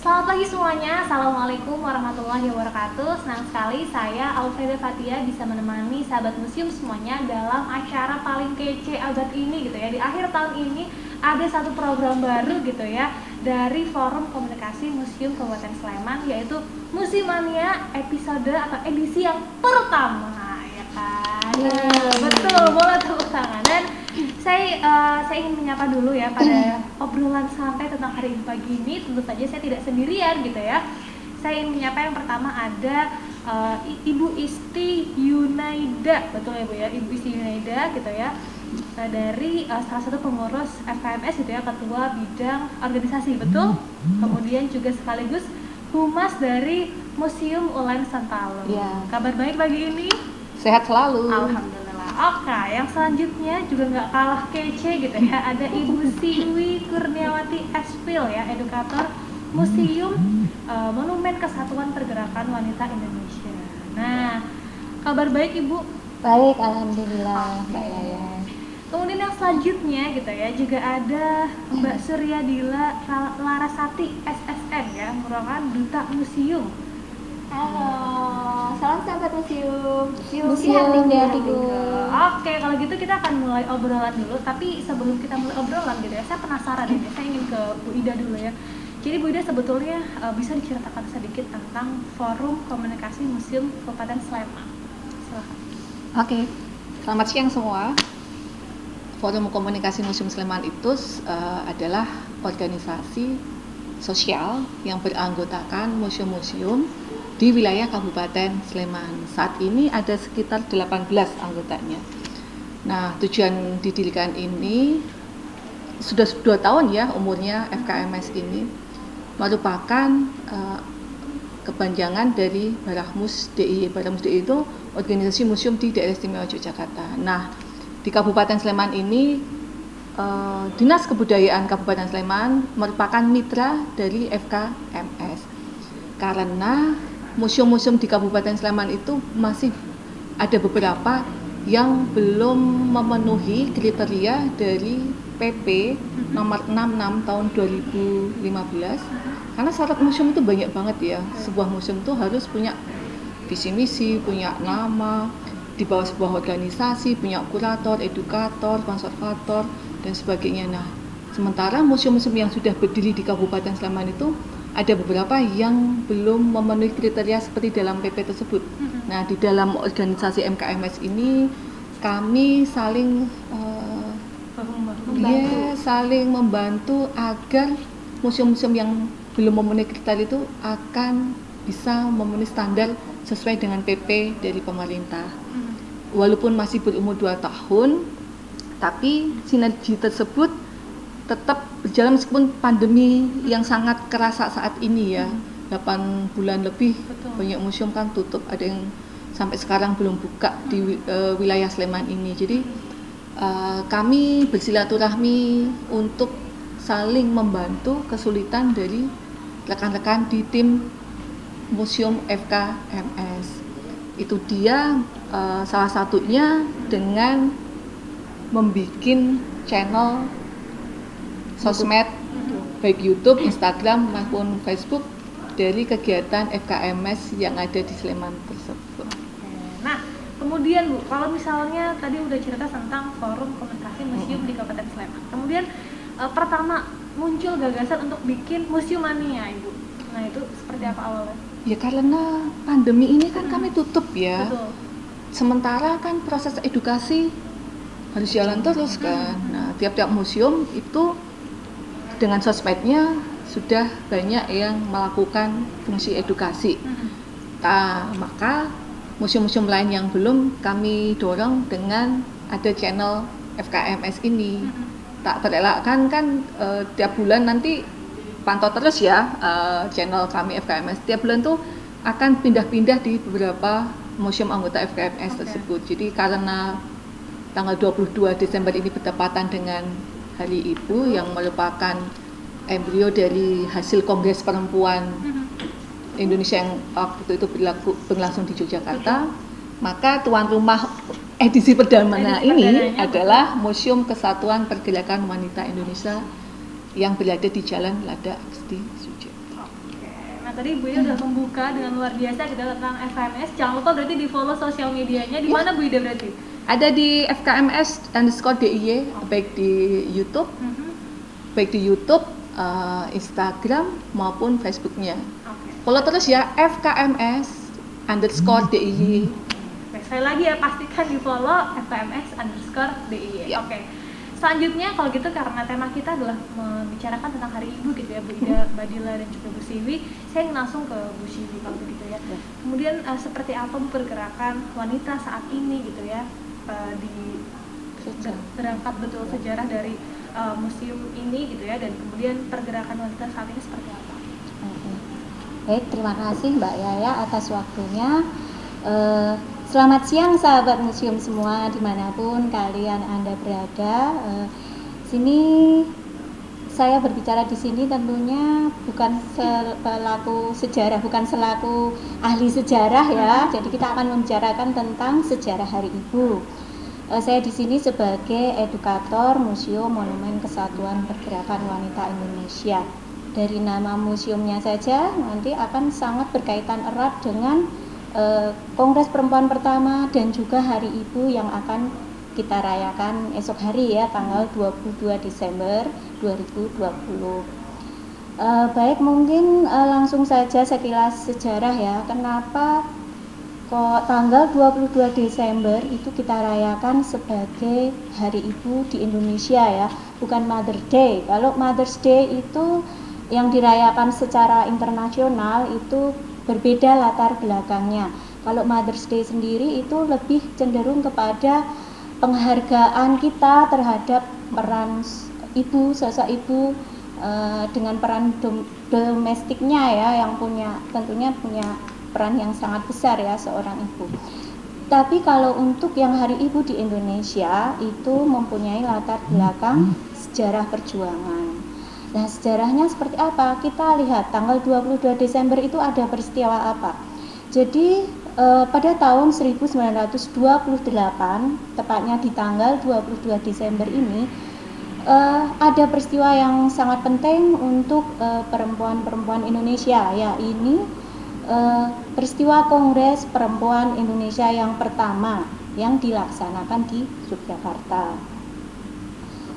Selamat pagi semuanya, Assalamualaikum warahmatullahi wabarakatuh. Senang sekali saya Alfreda Fatia bisa menemani sahabat museum semuanya dalam acara paling kece abad ini gitu ya. Di akhir tahun ini ada satu program baru gitu ya dari Forum Komunikasi Museum Kabupaten Sleman, yaitu Museumania episode atau edisi yang pertama, ya kan? Betul, boleh tepuk tangan. Dan saya ingin menyapa dulu ya pada obrolan santai tentang hari ini pagi ini. Tentu saja saya tidak sendirian gitu ya. Saya ingin menyapa yang pertama ada Ibu Isti Yunaida, betul ya Bu ya, Ibu Isti Yunaida gitu ya, dari salah satu pengurus FKMS gitu ya, ketua bidang organisasi, betul. Kemudian juga sekaligus humas dari Museum Ulen Sentarum. Ya. Kabar baik pagi ini? Sehat selalu. Alhamdulillah. Oke, yang selanjutnya juga nggak kalah kece gitu ya, ada Ibu Siwi Kurniawati Espil ya, edukator Museum Monumen Kesatuan Pergerakan Wanita Indonesia. Nah, kabar baik Ibu? Baik, alhamdulillah, Mbak Oke. Yaya. Kemudian yang selanjutnya gitu ya, juga ada Mbak Suryadila Larasati SSN ya, merupakan duta museum. Halo, salam sahabat museum. Museum di hatiku. Oke, kalau gitu kita akan mulai obrolan dulu. Tapi sebelum kita mulai obrolan gitu ya, saya penasaran ini. Saya ingin ke Bu Ida dulu ya. Jadi Bu Ida sebetulnya bisa diceritakan sedikit tentang Forum Komunikasi Museum Kabupaten Sleman. Silakan. Oke, selamat siang semua. Forum Komunikasi Museum Sleman itu adalah organisasi sosial yang beranggotakan museum-museum di wilayah Kabupaten Sleman. Saat ini ada sekitar 18 anggotanya. Nah, tujuan didirikan ini sudah 2 tahun ya umurnya FKMS ini, merupakan kepanjangan dari Barahmus DIY. Barahmus DIY itu organisasi museum di daerah istimewa Yogyakarta. Nah, di Kabupaten Sleman ini Dinas Kebudayaan Kabupaten Sleman merupakan mitra dari FKMS, karena museum-museum di Kabupaten Sleman itu masih ada beberapa yang belum memenuhi kriteria dari PP nomor 66 tahun 2015. Karena syarat museum itu banyak banget ya. Sebuah museum itu harus punya visi misi, punya nama, di bawah sebuah organisasi, punya kurator, edukator, konservator, dan sebagainya. Nah, sementara museum-museum yang sudah berdiri di Kabupaten Sleman itu ada beberapa yang belum memenuhi kriteria seperti dalam PP tersebut. Nah, di dalam organisasi MKMS ini kami saling saling membantu agar museum-museum yang belum memenuhi kriteria itu akan bisa memenuhi standar sesuai dengan PP dari pemerintah. Walaupun masih berumur 2 tahun, tapi sinergi tersebut tetap berjalan meskipun pandemi yang sangat kerasa saat ini ya. 8 bulan lebih. Betul. Banyak museum kan tutup, ada yang sampai sekarang belum buka di wilayah Sleman ini. Jadi kami bersilaturahmi untuk saling membantu kesulitan dari rekan-rekan di tim Museum FKMS. Itu dia salah satunya dengan membuat channel sosmed, baik YouTube, Instagram maupun Facebook dari kegiatan FKMS yang ada di Sleman tersebut. Nah, kemudian Bu, kalau misalnya tadi udah cerita tentang Forum Komunikasi Museum di Kabupaten Sleman. Kemudian pertama muncul gagasan untuk bikin Museumania, Ibu. Nah, itu seperti apa awalnya? Ya karena pandemi ini kan kami tutup ya. Betul. Sementara kan proses edukasi harus jalan terus kan. Nah, tiap-tiap museum itu dengan sosmednya sudah banyak yang melakukan fungsi edukasi. Nah, maka museum-museum lain yang belum kami dorong dengan ada channel FKMS ini. Tak terelakkan kan tiap bulan nanti pantau terus ya channel kami FKMS. Tiap bulan tuh akan pindah-pindah di beberapa museum anggota FKMS tersebut. Jadi karena tanggal 22 Desember ini bertepatan dengan Hari Ibu yang merupakan embrio dari hasil Kongres Perempuan Indonesia yang waktu itu berlangsung di Yogyakarta, maka tuan rumah edisi perdana ini adalah Museum Kesatuan Pergerakan Wanita Indonesia yang berada di Jalan Lada Asti Sucipto. tadi Bu Ida udah membuka dengan luar biasa gitu tentang FKMS. Jangan lupa berarti di follow sosial medianya. Di mana Bu Ida berarti? Ada di FKMS_DIY, baik di YouTube, Instagram maupun Facebooknya. Follow terus ya FKMS_DIY. Sekali lagi ya, pastikan di follow FKMS_DIY. Oke. Selanjutnya kalau gitu, karena tema kita adalah membicarakan tentang Hari Ibu gitu ya, Bu Ida, Badila dan juga Bu Siwi, saya ingin langsung ke Bu Siwi kalau begitu ya. Kemudian seperti apa pergerakan wanita saat ini gitu ya, berangkat betul sejarah dari museum ini gitu ya, dan kemudian pergerakan wanita saat ini seperti apa? Baik, terima kasih Mbak Yaya atas waktunya. Selamat siang sahabat museum semua dimanapun kalian Anda berada. Sini saya berbicara di sini tentunya bukan selaku sejarah, bukan selaku ahli sejarah ya. Jadi kita akan membicarakan tentang sejarah Hari Ibu. Saya di sini sebagai edukator Museum Monumen Kesatuan Pergerakan Wanita Indonesia. Dari nama museumnya saja nanti akan sangat berkaitan erat dengan Kongres Perempuan pertama dan juga Hari Ibu yang akan kita rayakan esok hari ya, tanggal 22 Desember 2020. Baik, mungkin langsung saja sekilas sejarah ya, kenapa kok tanggal 22 Desember itu kita rayakan sebagai Hari Ibu di Indonesia ya, bukan Mother Day. Kalau Mother's Day itu yang dirayakan secara internasional itu berbeda latar belakangnya. Kalau Mother's Day sendiri itu lebih cenderung kepada penghargaan kita terhadap peran ibu, sosok ibu dengan peran domestiknya ya, yang tentunya punya peran yang sangat besar ya seorang ibu. Tapi kalau untuk yang Hari Ibu di Indonesia itu mempunyai latar belakang sejarah perjuangan. Nah, sejarahnya seperti apa? Kita lihat tanggal 22 Desember itu ada peristiwa apa. Jadi pada tahun 1928, tepatnya di tanggal 22 Desember ini, ada peristiwa yang sangat penting untuk perempuan-perempuan Indonesia, yaitu peristiwa Kongres Perempuan Indonesia yang pertama yang dilaksanakan di Yogyakarta.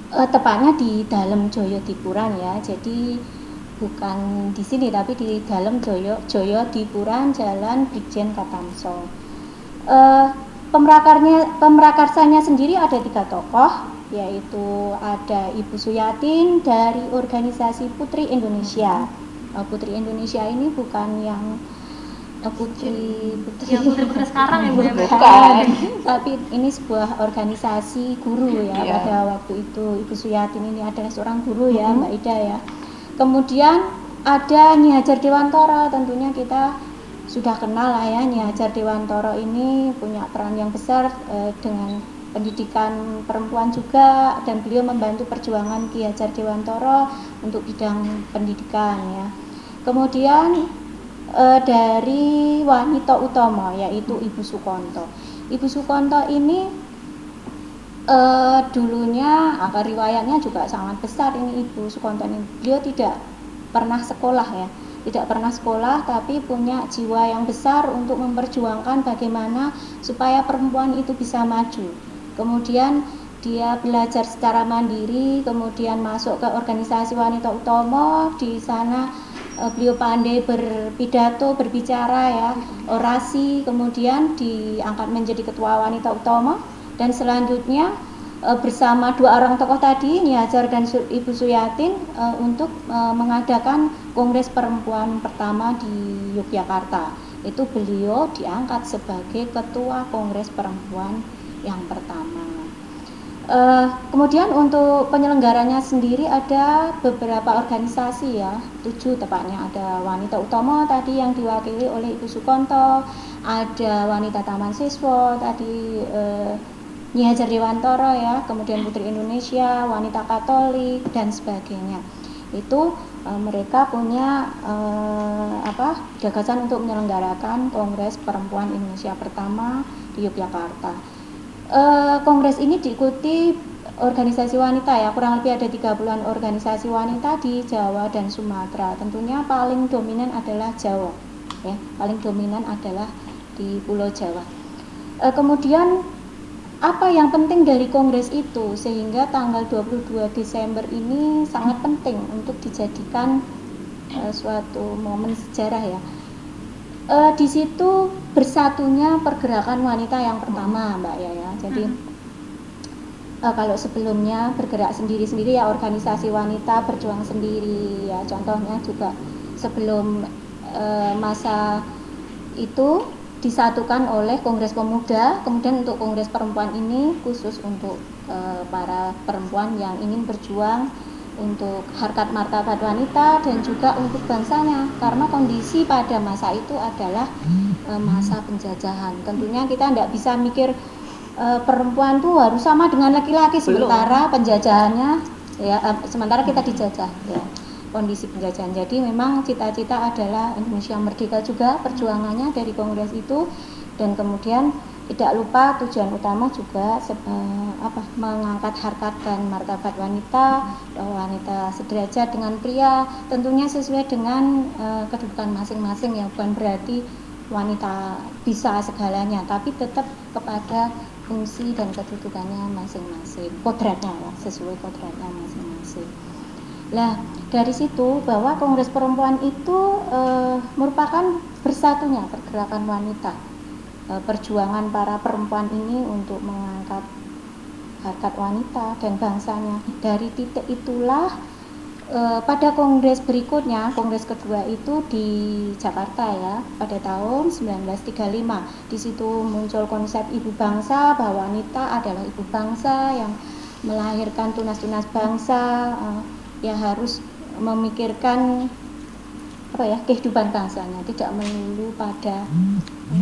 Tepatnya di dalam Joyodipuran ya, jadi bukan di sini tapi di dalam Joyodipuran Jalan Brigjen Katamso. Pemrakarsanya sendiri ada 3 tokoh, yaitu ada Ibu Suyatin dari organisasi Putri Indonesia. Putri Indonesia ini bukan yang putri sekarang ya Bu ya, bukan, tapi ini sebuah organisasi guru ya. Pada waktu itu Ibu Suyatin ini adalah seorang guru ya, Mbak Ida ya. Kemudian ada Nyi Hajar Dewantara, tentunya kita sudah kenal lah ya, Nyi Hajar Dewantara ini punya peran yang besar dengan pendidikan perempuan juga, dan beliau membantu perjuangan Ki Hajar Dewantara untuk bidang pendidikan ya. Kemudian dari wanita utama yaitu Ibu Sukonto. Ibu Sukonto ini dulunya riwayatnya juga sangat besar ini Ibu Sukonto ini. Beliau tidak pernah sekolah ya, tidak pernah sekolah, tapi punya jiwa yang besar untuk memperjuangkan bagaimana supaya perempuan itu bisa maju. Kemudian dia belajar secara mandiri, kemudian masuk ke organisasi wanita utama. Di sana beliau pandai berpidato, berbicara ya, orasi, kemudian diangkat menjadi ketua wanita utama, dan selanjutnya bersama 2 orang tokoh tadi, Nyi Hajar dan Ibu Suyatin, untuk mengadakan Kongres Perempuan pertama di Yogyakarta. Itu beliau diangkat sebagai ketua Kongres Perempuan yang pertama. Kemudian untuk penyelenggaranya sendiri ada beberapa organisasi ya, 7 tepatnya. Ada Wanita Utama tadi yang diwakili oleh Ibu Sukonto, ada Wanita Taman Siswa tadi Nyi Hajar Dewantara ya, kemudian Putri Indonesia, Wanita Katolik dan sebagainya. Itu mereka punya gagasan untuk menyelenggarakan Kongres Perempuan Indonesia pertama di Yogyakarta. Kongres ini diikuti organisasi wanita ya, kurang lebih ada 30-an organisasi wanita di Jawa dan Sumatera. Tentunya paling dominan adalah Jawa ya, paling dominan adalah di Pulau Jawa. Kemudian apa yang penting dari kongres itu sehingga tanggal 22 Desember ini sangat penting untuk dijadikan suatu momen sejarah ya. Di situ bersatunya pergerakan wanita yang pertama, Mbak Yaya. Jadi kalau sebelumnya bergerak sendiri-sendiri ya, organisasi wanita berjuang sendiri ya, contohnya juga sebelum masa itu disatukan oleh Kongres Pemuda, kemudian untuk Kongres Perempuan ini khusus untuk para perempuan yang ingin berjuang untuk harkat martabat wanita dan juga untuk bangsanya, karena kondisi pada masa itu adalah masa penjajahan. Tentunya kita tidak bisa mikir perempuan tuh harus sama dengan laki-laki, sementara penjajahannya ya, sementara kita dijajah ya, kondisi penjajahan. Jadi memang cita-cita adalah Indonesia merdeka juga perjuangannya dari kongres itu, dan kemudian tidak lupa tujuan utama juga mengangkat harkat dan martabat wanita, wanita sederajat dengan pria, tentunya sesuai dengan kedudukan masing-masing ya, bukan berarti wanita bisa segalanya, tapi tetap kepada fungsi dan kedudukannya masing-masing, kodratnya ya, sesuai kodratnya masing-masing. Nah, dari situ bahwa Kongres Perempuan itu merupakan bersatunya pergerakan wanita, perjuangan para perempuan ini untuk mengangkat harkat wanita dan bangsanya. Dari titik itulah pada kongres berikutnya, kongres kedua itu di Jakarta ya, pada tahun 1935. Di situ muncul konsep ibu bangsa, bahwa wanita adalah ibu bangsa yang melahirkan tunas-tunas bangsa, yang harus memikirkan kehidupan bangsanya, tidak melulu pada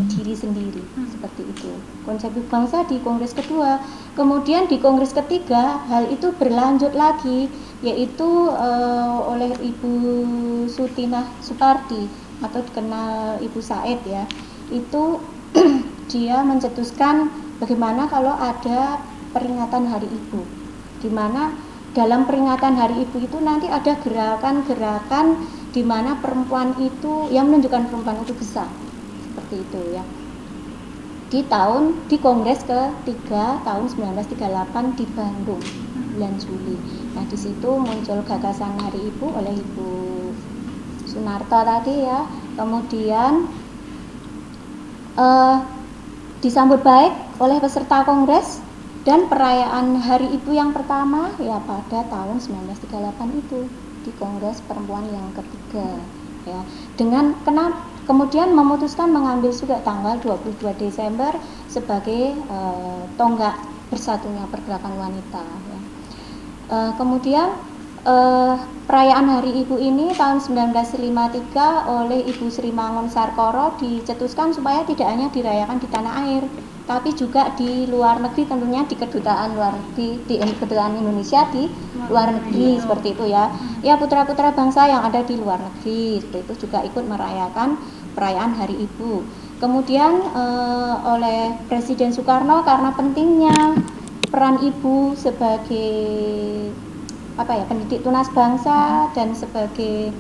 diri sendiri, seperti itu konsep ibu bangsa di kongres kedua. Kemudian di kongres ketiga hal itu berlanjut lagi, yaitu oleh Ibu Sutinah Supardi atau dikenal Ibu Said ya. Itu dia mencetuskan bagaimana kalau ada peringatan Hari Ibu, di mana dalam peringatan Hari Ibu itu nanti ada gerakan-gerakan di mana perempuan itu yang menunjukkan perempuan itu besar, seperti itu ya. Di kongres ketiga tahun 1938 di Bandung, bulan Juli. Nah, di situ muncul gagasan Hari Ibu oleh Ibu Sunarto tadi ya. Kemudian disambut baik oleh peserta kongres, dan perayaan Hari Ibu yang pertama ya pada tahun 1938 itu di Kongres Perempuan yang ketiga ya. Kemudian memutuskan mengambil juga tanggal 22 Desember sebagai tonggak bersatunya pergerakan wanita ya. Kemudian perayaan Hari Ibu ini tahun 1953 oleh Ibu Sri Mangun Sarkoro dicetuskan supaya tidak hanya dirayakan di tanah air, tapi juga di luar negeri, tentunya di kedutaan luar negeri, di kedutaan Indonesia di luar negeri, seperti itu ya. Ya, putra-putra bangsa yang ada di luar negeri seperti itu juga ikut merayakan perayaan Hari Ibu. Kemudian oleh Presiden Soekarno, karena pentingnya peran ibu sebagai pendidik tunas bangsa dan sebagai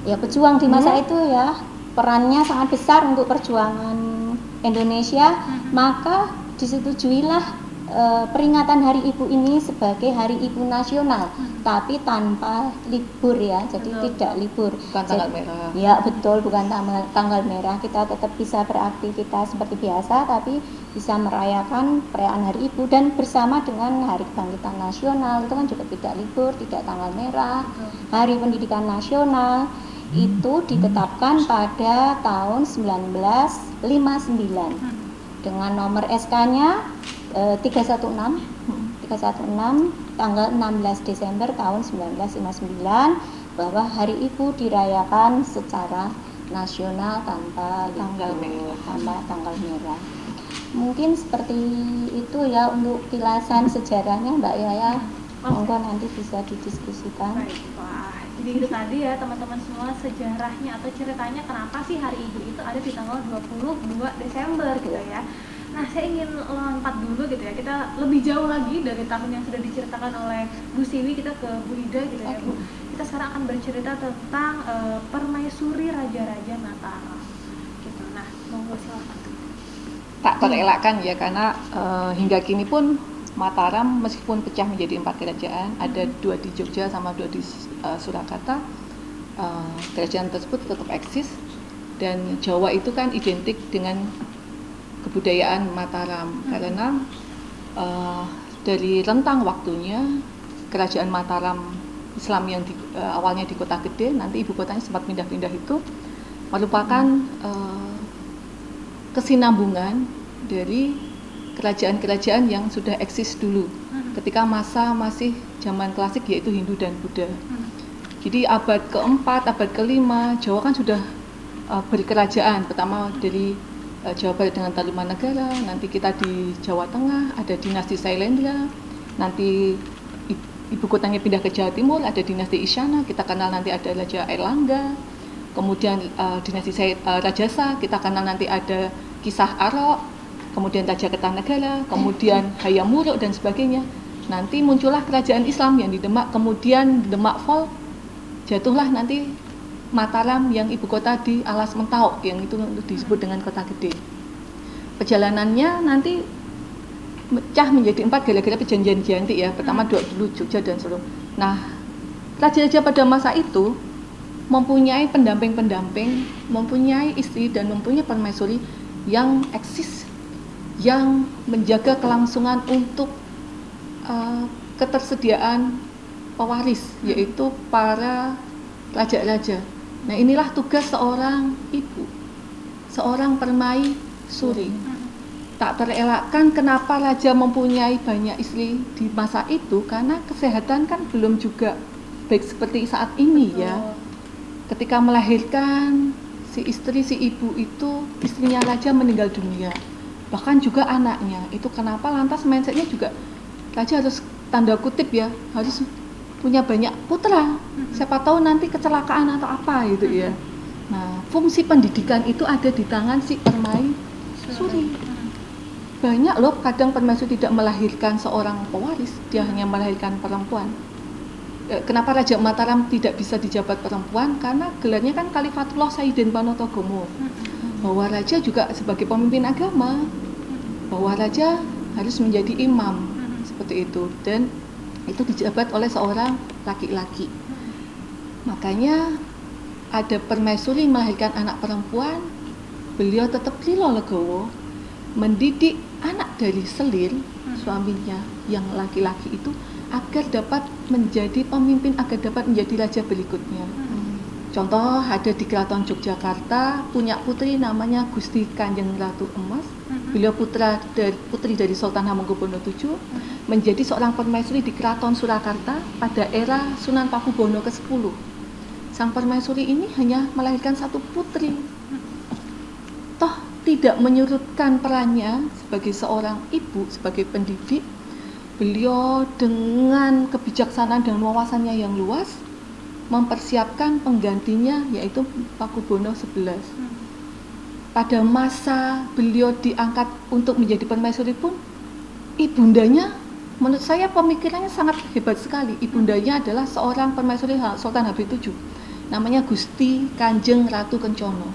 ya pejuang di masa itu ya, perannya sangat besar untuk perjuangan Indonesia, maka disetujuilah peringatan Hari Ibu ini sebagai Hari Ibu Nasional, tapi tanpa libur ya, jadi tidak libur. Bukan tanggal merah. Ya betul, bukan tanggal merah. Kita tetap bisa beraktivitas seperti biasa, tapi bisa merayakan perayaan Hari Ibu dan bersama dengan Hari Kebangkitan Nasional itu kan juga tidak libur, tidak tanggal merah. Hari Pendidikan Nasional itu ditetapkan pada tahun 1959 dengan nomor SK-nya 316 tanggal 16 Desember tahun 1959 bahwa Hari Ibu dirayakan secara nasional tanpa tanggal merah. Mungkin seperti itu ya untuk kilasan sejarahnya, Mbak Yaya. Monggo nanti bisa didiskusikan. Wah, jadi itu tadi ya teman-teman semua, sejarahnya atau ceritanya kenapa sih Hari Ibu itu ada di tanggal 22 Desember gitu ya. Nah, saya ingin lompat dulu gitu ya, kita lebih jauh lagi dari tahun yang sudah diceritakan oleh Bu Siwi, kita ke Bu Ida gitu ya Bu. Kita sekarang akan bercerita tentang permaisuri Raja-Raja Mataram gitu. Nah, monggo silakan. Tak terelakkan ya, karena hingga kini pun Mataram meskipun pecah menjadi 4 kerajaan, ada 2 di Jogja sama 2 di Surakarta, kerajaan tersebut tetap eksis, dan Jawa itu kan identik dengan kebudayaan Mataram karena dari rentang waktunya kerajaan Mataram Islam yang awalnya di Kota Gede, nanti ibu kotanya sempat pindah-pindah, itu merupakan kesinambungan dari kerajaan-kerajaan yang sudah eksis dulu ketika masa masih zaman klasik, yaitu Hindu dan Buddha. Jadi abad ke-4, abad ke-5 Jawa kan sudah berkerajaan, pertama dari Jawa Barat dengan Tarumanagara, nanti kita di Jawa Tengah ada dinasti Sailendra, nanti ibu kotanya pindah ke Jawa Timur, ada dinasti Isyana, kita kenal nanti ada Raja Airlangga, kemudian dinasti Rajasa, kita kenal nanti ada Kisah Arok, kemudian Raja Kertanegara, kemudian Hayam Wuruk dan sebagainya. Nanti muncullah kerajaan Islam yang di Demak, kemudian Demak Fall, jatuhlah nanti Mataram yang ibu kota di Alas Mentawai, yang itu disebut dengan Kota Gede. Perjalanannya nanti pecah menjadi 4 gara-gara perjanjian Giyanti ya. Pertama dulu Jogja dan Solo. Nah, raja-raja pada masa itu mempunyai pendamping-pendamping, mempunyai istri dan mempunyai permaisuri yang eksis, yang menjaga kelangsungan untuk ketersediaan pewaris, yaitu para raja-raja. Nah, inilah tugas seorang ibu, seorang permaisuri. Tak terelakkan kenapa raja mempunyai banyak istri di masa itu, karena kesehatan kan belum juga baik seperti saat ini ya. Ketika melahirkan, si istri, si ibu itu, istrinya raja meninggal dunia, bahkan juga anaknya. Itu kenapa lantas mindsetnya juga raja harus, tanda kutip ya, harus punya banyak putra, siapa tahu nanti kecelakaan atau apa gitu ya. Nah, fungsi pendidikan itu ada di tangan si permaisuri. Banyak loh kadang permaisuri tidak melahirkan seorang pewaris, dia hanya melahirkan perempuan. Kenapa Raja Mataram tidak bisa dijabat perempuan? Karena gelarnya kan Khalifatullah Sayyidin Panotogomo, bahwa raja juga sebagai pemimpin agama, bahwa raja harus menjadi imam, seperti itu, dan itu dijabat oleh seorang laki-laki. Makanya ada permaisuri melahirkan anak perempuan, beliau tetap lilo legowo mendidik anak dari selir suaminya yang laki-laki itu agar dapat menjadi pemimpin, agar dapat menjadi raja berikutnya. Contoh ada di Keraton Yogyakarta punya putri namanya Gusti Kanjeng Ratu Emas. Beliau putri dari Sultan Hamengkubuwono VII, menjadi seorang permaisuri di Keraton Surakarta pada era Sunan Pakubuwono ke-10. Sang permaisuri ini hanya melahirkan 1 putri. Toh tidak menyurutkan perannya sebagai seorang ibu, sebagai pendidik. Beliau dengan kebijaksanaan dan wawasannya yang luas mempersiapkan penggantinya, yaitu Pakubuwono XI. Pada masa beliau diangkat untuk menjadi permaisuri pun, ibundanya menurut saya pemikirannya sangat hebat sekali. Ibundanya adalah seorang permaisuri Sultan Habib VII, namanya Gusti Kanjeng Ratu Kencono.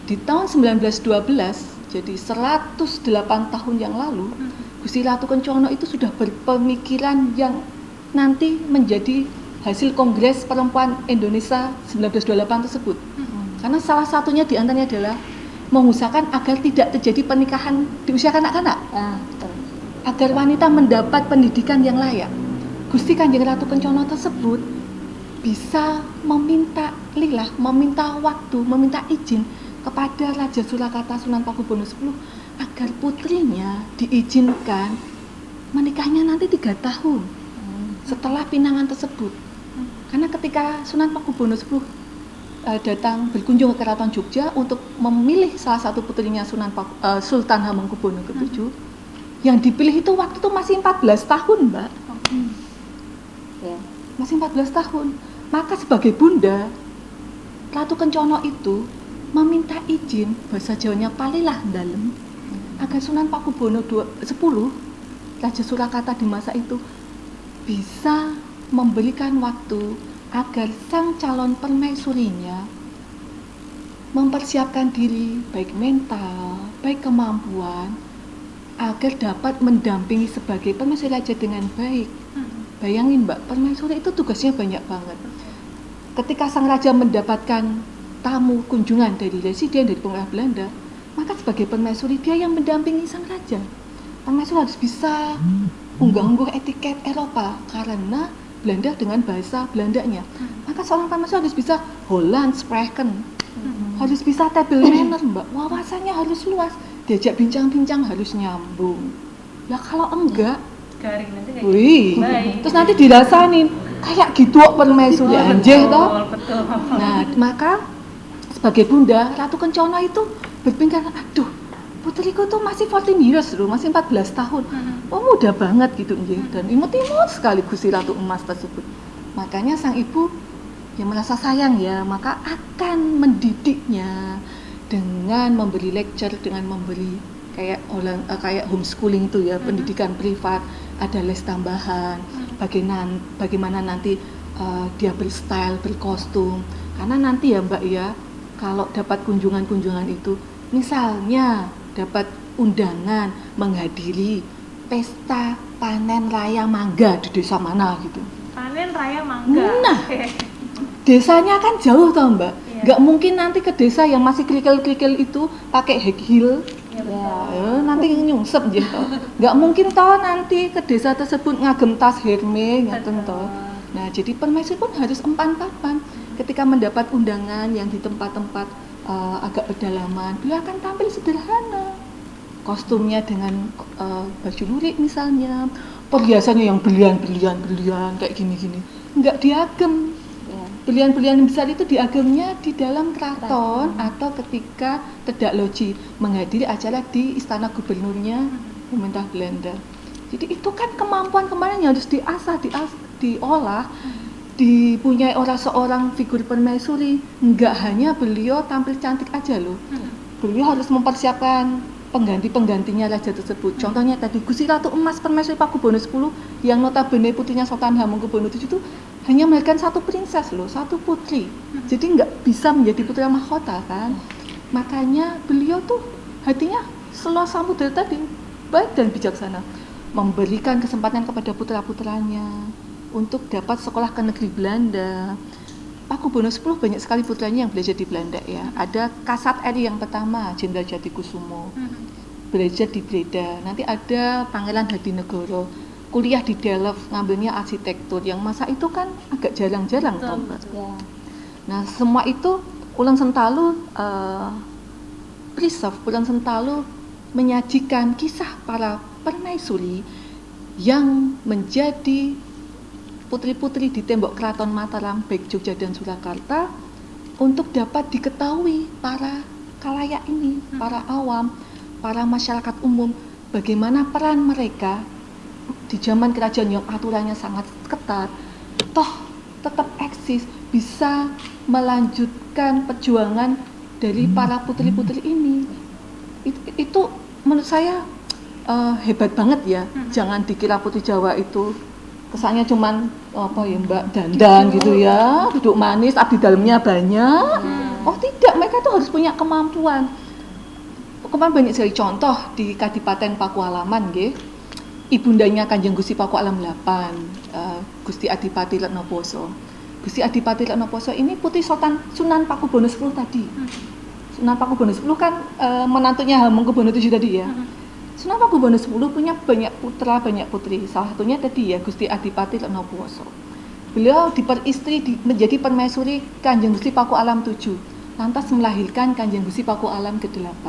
Di tahun 1912, jadi 108 tahun yang lalu, Gusti Ratu Kencono itu sudah berpemikiran yang nanti menjadi hasil Kongres Perempuan Indonesia 1928 tersebut. Karena salah satunya diantaranya adalah mengusahakan agar tidak terjadi pernikahan di usia kanak-kanak, agar wanita mendapat pendidikan yang layak. Gusti Kanjeng Ratu Kencono tersebut bisa meminta lilah, meminta waktu, meminta izin kepada Raja Surakarta Sunan Pakubuwono X agar putrinya diizinkan menikahnya nanti 3 tahun setelah pinangan tersebut. Karena ketika Sunan Pakubuwono X datang berkunjung ke Keraton Jogja untuk memilih salah satu putrinya Sultan Hamengkubuwono ke-7, yang dipilih itu waktu itu masih 14 tahun, Mbak. Masih 14 tahun. Maka sebagai bunda, Ratu Kencono itu meminta izin, bahasa Jawanya palilah dalem, agar Sunan Pakubono X, Raja Surakarta di masa itu bisa memberikan waktu agar sang calon permaisurinya mempersiapkan diri, baik mental, baik kemampuan, agar dapat mendampingi sebagai permaisuri raja dengan baik. Bayangin Mbak, permaisuri itu tugasnya banyak banget. Ketika sang raja mendapatkan tamu kunjungan dari residen, dari pemerintah Belanda, maka sebagai permaisuri dia yang mendampingi sang raja. Permaisuri harus bisa unggah-ungguh etiket Eropa karena Belanda dengan bahasa Belandanya. Maka seorang permaisuri harus bisa Holland spreken, harus bisa table manner Mbak, wawasannya harus luas, diajak bincang-bincang harus nyambung. Ya kalau enggak, garing nanti kayak wih, baik. terus nanti dirasain kayak gitu permaisuri anjing toh. Betul. Nah, maka sebagai bunda, Ratu Kencana itu berpikir, aduh, putriku tuh masih 14 years loh, masih 14 tahun. Oh, muda banget gitu nggih. Dan imut-imut sekali Gusti Ratu Emas tersebut. Makanya sang ibu yang merasa sayang ya, maka akan mendidiknya dengan memberi lecture, dengan memberi kayak homeschooling itu ya, pendidikan privat, ada les tambahan, bagaimana nanti dia berstyle, berkostum. Karena nanti ya Mbak ya, kalau dapat kunjungan-kunjungan itu, misalnya dapat undangan menghadiri pesta panen raya mangga di desa mana gitu. Panen raya mangga. Nah, Oke. desanya kan jauh toh Mbak. Iya. Nggak mungkin nanti ke desa yang masih kerikil-kerikil itu pakai high heel. Ya, betul. Nanti nyungsep gitu. Nggak mungkin toh nanti ke desa tersebut ngagem tas Hermes ngaten toh. Nah, jadi permaisuri pun harus empan-papan. Ketika mendapat undangan yang di tempat-tempat agak pedalaman, beliau akan tampil sederhana. Kostumnya dengan baju lurik misalnya, perhiasannya yang berlian kayak gini-gini. Enggak diagem. Berlian-berlian besar itu diagemnya di dalam keraton atau ketika Tedak Loji menghadiri acara di istana gubernurnya pemerintah Belanda. Jadi itu kan kemampuan yang harus diasah, diolah, dipunyai seorang figur permaisuri. Enggak hanya beliau tampil cantik aja loh. Beliau harus mempersiapkan penggantinya raja tersebut. Contohnya tadi Gusti Ratu Emas Permaisuri Pakubono X yang notabene putrinya Sultan Hamengkubuwono VII itu hanya melahirkan satu princess loh, satu putri. Jadi nggak bisa menjadi putra mahkota kan. Makanya beliau tuh hatinya seluas samudera tadi, baik dan bijaksana, memberikan kesempatan kepada putra-putranya untuk dapat sekolah ke negeri Belanda. Pakubono X banyak sekali putranya yang belajar di Belanda ya. Ada Kasat RI yang pertama, Jenderal Jatikusumo, belajar di Breda. Nanti ada Pangeran Hadinegoro, kuliah di Delft, ngambilnya arsitektur. Yang masa itu kan agak jarang-jarang toh. Ya. Nah, semua itu Ulang Sentalu preserve, Ulang Sentalu menyajikan kisah para permaisuri yang menjadi putri-putri di tembok keraton Mataram, baik Jogja dan Surakarta, untuk dapat diketahui para khalayak ini, para awam, para masyarakat umum, bagaimana peran mereka di zaman kerajaan yang aturannya sangat ketat, toh tetap eksis, bisa melanjutkan perjuangan dari para putri-putri ini. Itu menurut saya hebat banget ya. Jangan dikira putri Jawa itu kesannya cuman apa ya Mbak, dandan gitu ya, duduk manis, abdi dalamnya banyak. Oh tidak, mereka tuh harus punya kemampuan. Kemarin banyak sekali contoh di Kadipaten Pakualaman nggih. Ibundanya Kanjeng Gusti Pakualam 8, Gusti Adipati Retnoposo. Gusti Adipati Retnoposo ini putri Sunan Pakubono X tadi. Sunan Pakubono X kan menantunya Hamengkubuwono VII tadi ya. Sunan Pakubono X punya banyak putra, banyak putri. Salah satunya tadi ya Gusti Adipati Retnoposo. Beliau diperistri menjadi permaisuri Kanjeng Gusti Pakualam 7, lantas melahirkan Kanjeng Gusti Pakualam ke-8.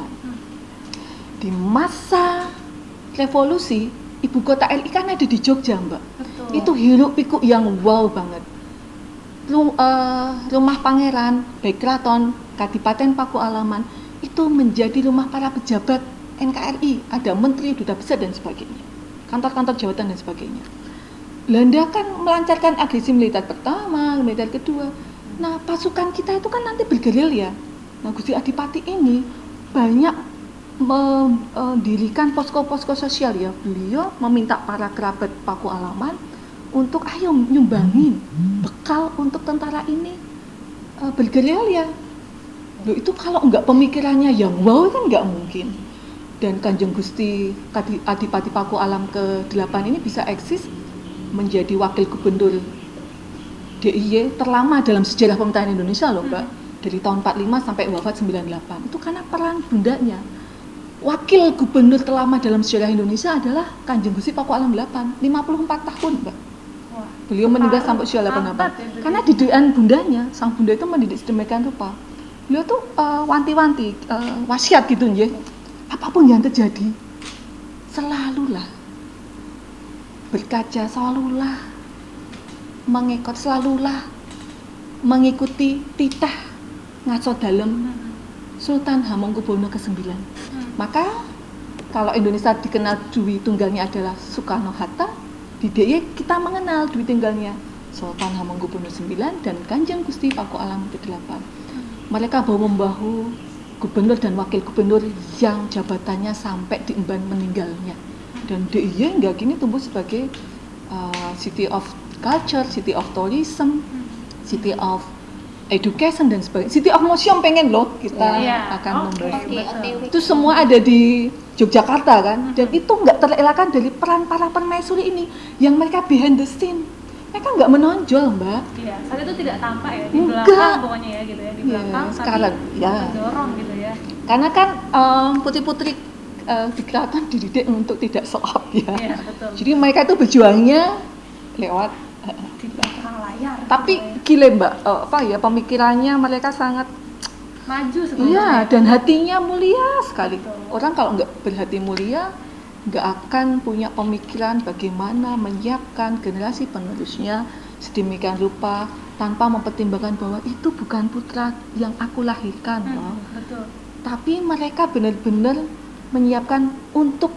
Di masa revolusi, ibu kota RI kan ada di Jogja, Mbak. Betul. Itu hiruk pikuk yang wow banget. Rumah pangeran, baik keraton, Kadipaten Pakualaman, itu menjadi rumah para pejabat NKRI, ada menteri, duta besar dan sebagainya, kantor-kantor jabatan dan sebagainya. Belanda kan melancarkan agresi militer pertama, militer kedua. Nah, pasukan kita itu kan nanti bergerilya. Nah, Gusti Adipati ini banyak mendirikan posko-posko sosial ya. Beliau meminta para kerabat Paku Alaman untuk ayo nyumbangin bekal untuk tentara ini bergerilya. Loh, itu kalau enggak pemikirannya yang wow kan enggak mungkin. Dan Kanjeng Gusti Adipati Paku Alam ke-8 ini bisa eksis menjadi wakil gubernur DIY terlama dalam sejarah pemerintahan Indonesia loh Mbak. Dari tahun 45 sampai wafat 98. Itu karena peran bundanya. Wakil gubernur terlama dalam sejarah Indonesia adalah Kanjeng Gusti Paku Alam 8, 54 tahun Mbak. Wah, Beliau meninggal sampai usia 88. Karena didikan bundanya, sang bunda itu mendidik sedemikian rupa. Beliau tuh wanti-wanti, wasiat gitu nggih. Apapun yang terjadi, selalulah berkaca, selalulah mengikut, selalulah mengikuti titah ngaso dalem Sultan Hamengkubuwono ke-9. Maka kalau Indonesia dikenal Dwi tunggalnya adalah Soekarno-Hatta, di DIY kita mengenal Dwi tunggalnya Sultan Hamengkubuwono ke-9 dan Kanjeng Gusti Paku Alam ke-8. Mereka bahu-membahu gubernur dan wakil gubernur yang jabatannya sampai diemban meninggalnya. Dan DIY hingga kini tumbuh sebagai city of culture, city of tourism, city of education dan sebagainya. City of museum pengen loh kita akan membahas. Itu semua ada di Yogyakarta kan, dan itu nggak terelakkan dari peran para permaisuri ini yang mereka behind the scene. Mereka nggak menonjol Mbak. Iya, saat itu tidak tampak ya di belakang pokoknya ya gitu ya, di belakang sekarang ya mendorong gitu ya. Karena kan putri-putri di keraton dididik untuk tidak show off ya. Iya, betul. Jadi mereka itu berjuangnya lewat Di belakang layar. tapi gitu gile Mbak, pemikirannya mereka sangat maju iya sebenarnya. dan hatinya mulia sekali. Betul. Orang kalau nggak berhati mulia nggak akan punya pemikiran bagaimana menyiapkan generasi penerusnya sedemikian rupa tanpa mempertimbangkan bahwa itu bukan putra yang aku lahirkan loh. Betul. Tapi mereka benar-benar menyiapkan untuk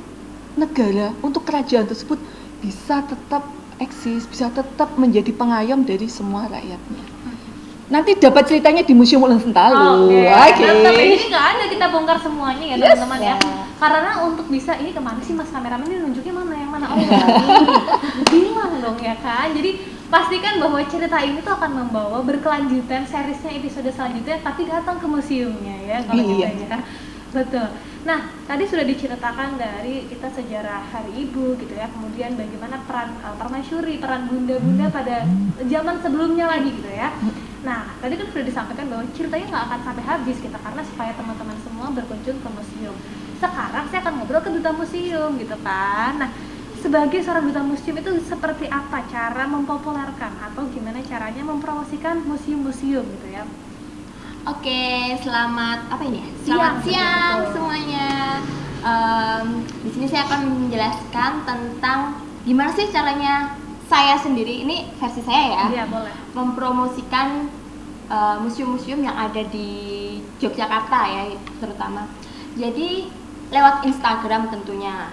negara, untuk kerajaan tersebut bisa tetap eksis, bisa tetap menjadi pengayom dari semua rakyatnya. Nanti dapat ceritanya di Museum Ulen Sentalu. Oke. Oke. Nah, tapi ini nggak ada kita bongkar semuanya ya Yes. teman-teman ya. Karena untuk bisa ini kemana sih Mas kameramen ini nunjuknya mana yang mana? Oh ini. Bilang dong ya kan. Jadi pastikan bahwa cerita ini tuh akan membawa berkelanjutan seriesnya episode selanjutnya, tapi datang ke museumnya ya kalau Iya. gitu ya. Betul. Nah, tadi sudah diceritakan dari kita sejarah Hari Ibu gitu ya, kemudian bagaimana peran permaisuri, peran bunda-bunda pada zaman sebelumnya lagi gitu ya. Nah, tadi kan sudah disampaikan bahwa ceritanya nggak akan sampai habis kita karena supaya teman-teman semua berkunjung ke museum. Sekarang saya akan ngobrol ke duta museum gitu kan. Nah, sebagai seorang duta museum itu seperti apa cara mempopulerkan atau gimana caranya mempromosikan museum-museum gitu ya? Oke, selamat apa ini ya? Siang, Selamat siang betul. semuanya. Di sini saya akan menjelaskan tentang gimana sih caranya saya sendiri, ini versi saya ya, Iya, boleh. mempromosikan museum-museum yang ada di Yogyakarta ya terutama. Jadi lewat Instagram tentunya.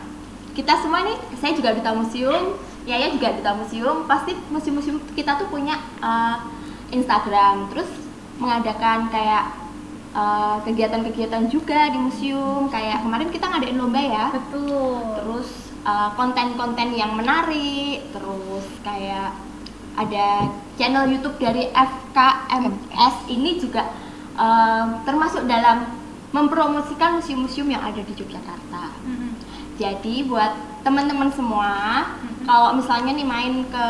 Kita semua nih, saya juga duta museum, Yaya juga duta museum. Pasti museum-museum kita tuh punya Instagram. Terus mengadakan kayak kegiatan-kegiatan juga di museum. Kayak kemarin kita ngadain lomba ya. Betul. Terus konten-konten yang menarik. Terus kayak ada channel YouTube dari FKMS ini juga termasuk dalam mempromosikan museum-museum yang ada di Yogyakarta. Jadi buat teman-teman semua, kalau misalnya nih main ke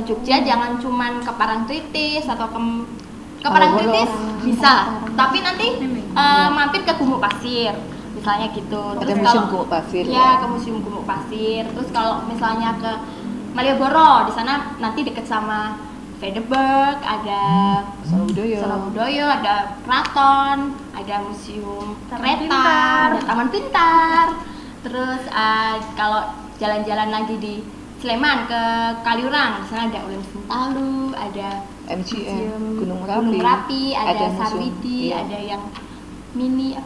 Jogja, jangan cuman ke Parangtritis atau ke Parangtritis bisa, tapi nanti mampir ke Gumuk Pasir misalnya gitu. Ada Terus Museum kalau- Gumuk Pasir. ya ke Museum Gumuk Pasir. Terus kalau misalnya ke Malioboro, di sana nanti deket sama Fedeberg, ada Solobudoyo, ada Keraton, ada Museum Taman Kereta, Pintar. ada Taman Pintar. Terus kalau jalan-jalan lagi di Sleman ke Kaliurang, di sana ada Ulen Sentalu, ada MGM, Museum Gunung Gunung Merapi, ada Museum, Sarwidi, iya. ada yang mini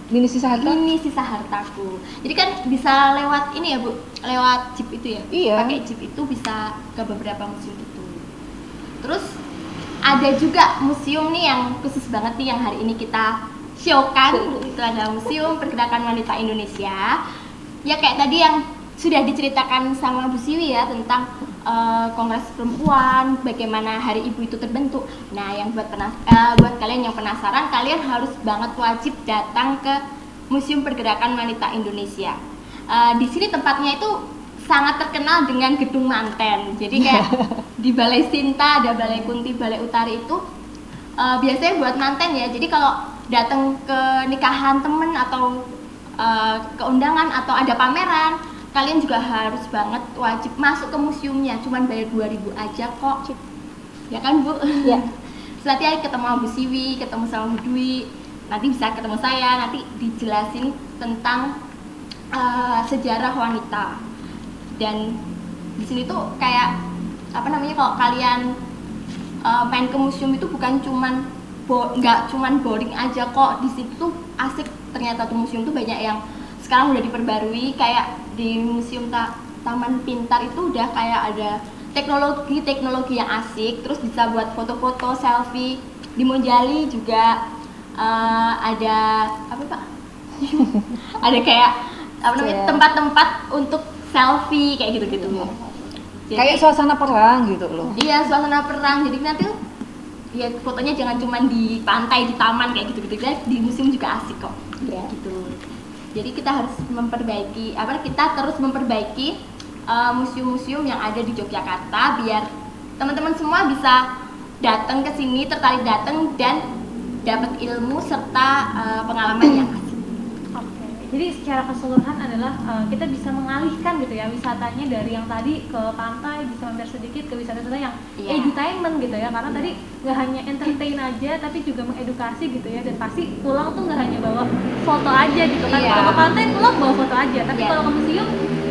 Mini Sisa Harta. Mini Sisa Hartaku. Jadi kan bisa lewat ini ya Bu, lewat jeep itu ya. Iya. Pakai jeep itu bisa ke beberapa museum itu. Terus ada juga museum nih yang khusus banget nih yang hari ini kita Showkan, itu adalah Museum Pergerakan Wanita Indonesia. Ya kayak tadi yang sudah diceritakan sama Bu Siwi ya tentang Kongres Perempuan, bagaimana Hari Ibu itu terbentuk. Nah, yang buat kalian yang penasaran, kalian harus banget wajib datang ke Museum Pergerakan Wanita Indonesia. Di sini tempatnya itu sangat terkenal dengan gedung manten. Jadi kayak di Balai Sinta ada Balai Kunti, Balai Utari itu biasanya buat manten ya. Jadi kalau datang ke nikahan temen atau ke undangan atau ada pameran, kalian juga harus banget wajib masuk ke museumnya. Cuman bayar 2.000 aja kok. Ya kan Bu? Ya. Terus nanti ketemu sama Bu Siwi, ketemu sama Bu Dwi, nanti bisa ketemu saya, nanti dijelasin tentang sejarah wanita. Dan di sini tuh kayak apa namanya, kalau kalian main ke museum itu bukan cuman nggak cuman boring aja kok, di situ asik. Ternyata tuh museum tuh banyak yang sekarang udah diperbarui, kayak di museum Taman Pintar itu udah kayak ada teknologi yang asik, terus bisa buat foto-foto, selfie. Di Monjali juga ada apa Pak? Ada kayak apa namanya, tempat-tempat untuk selfie kayak gitu-gitu. Jadi, Kayak suasana perang gitu loh. iya, suasana perang. Jadi nanti ya fotonya jangan cuma di pantai, di taman kayak gitu-gitu. Di museum juga asik kok. Ya. Gitu. Jadi kita harus kita terus memperbaiki museum-museum yang ada di Yogyakarta biar teman-teman semua bisa datang ke sini, tertarik datang dan dapat ilmu serta pengalaman yang asik. Oke, jadi secara keseluruhan adalah kita bisa mengalihkan gitu ya wisatanya dari yang tadi ke pantai, bisa mampir sedikit ke wisata-wisata yang edutainment gitu ya, karena tadi nggak hanya entertain aja tapi juga mengedukasi gitu ya, dan pasti pulang tuh nggak hanya bawa foto aja gitu kan. Iya. Kalau ke pantai pulang bawa foto aja, tapi Iya. kalau ke museum